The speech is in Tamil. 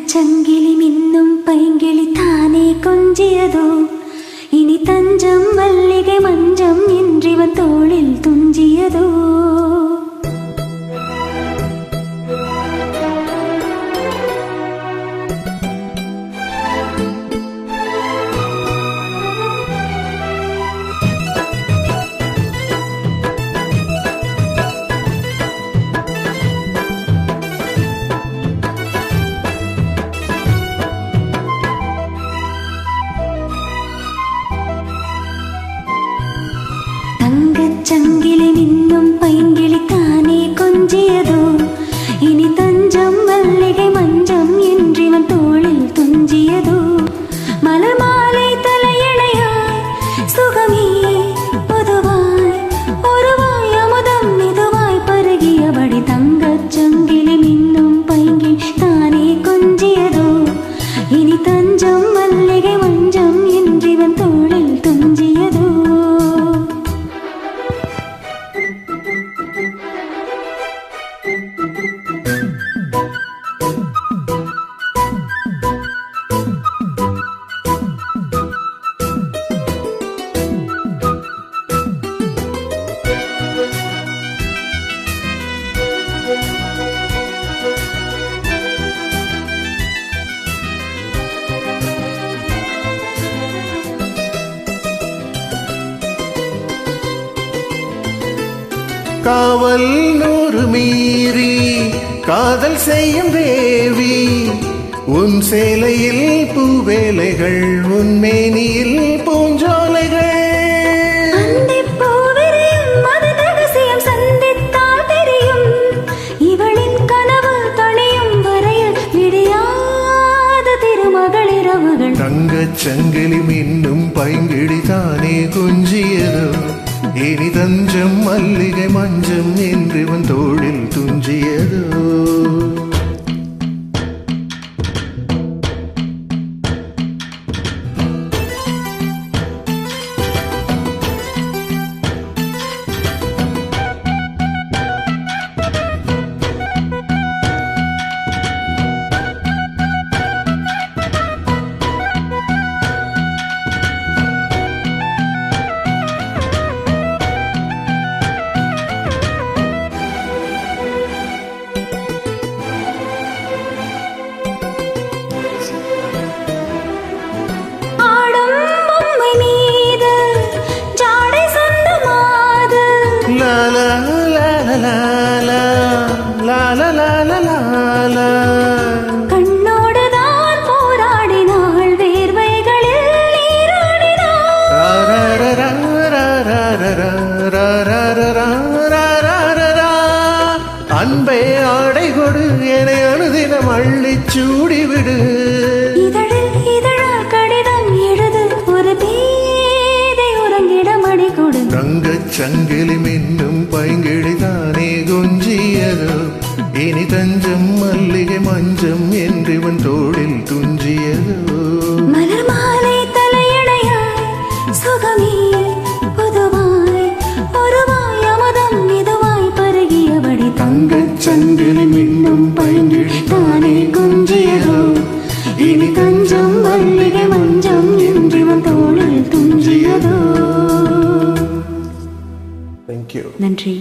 தங்கச்சங்கிலி மின்னும் பைங்கிளி தானே கொஞ்சியதோ இனி தஞ்சம் மல்லிகை மஞ்சம் என்றிவன் தோளில் துஞ்சியதோ தங்கச்சங்கிலி மின்னும் பைங்கிளி தானே கொஞ்சியதோ இனி தஞ்சம் மல்லிகை மஞ்சம் என்றிவன் தோளில் துஞ்சியதோ மலர் மாலை தலையணையாய் சுகமே பொதுவாய் ஒருவாய் அமுதம் மெதுவாய் பருகியபடி தங்கச்சங்கிலி மின்னும் பைங்கிளி தானே கொஞ்சியதோ இனி தஞ்சம் மல்லிகை மஞ்சம் என்றிவன் தோளில் துஞ்சியதோ காவல் நூறு மீறி காதல் செய்யும் தேவி உன் சேலையில் பூவேலைகள் உன் மேனியில் பூஞ்சோலைகள் இவளின் கனவு தணியும் வரையில் விடியாத திருமகளிரவுகள் தங்கச்சங்கிலி மின்னும் பைங்கிழி தானே கொஞ்சியதோ இனி தஞ்சம் மல்லிகை மஞ்சம் என்றிவன் தோளில் துஞ்சியதோ கண்ணோடுதான் போராடினாள் வேர்வைகளில் அன்பே ஆடை கொடு என அனுதினம் அள்ளிச் சூடிவிடு இதழில் இதழால் கடிதம் எழுது ஒரு பேதை உறங்கிடமடி கொடு தங்கச்சங்கிலி மின்னும் பைங்கிழி தானே கொஞ்சியதோ இனி தஞ்சம் மல்லிகை மஞ்சம் என்றிவன் தோளில் துஞ்சியதோ மலர் மாலை தலையணையாய் சுகமே பொதுவாய் ஒருவாய் அமுதம் மெதுவாய் பருகியபடி தங்கச்சங்கிலி மின்னும் பைங்கிழி தானே கொஞ்சியதோ இனி தஞ்சம் மல்லிகை மஞ்சம் என்றிவன் தோளில் துஞ்சியதோ. Thank you. நன்றி.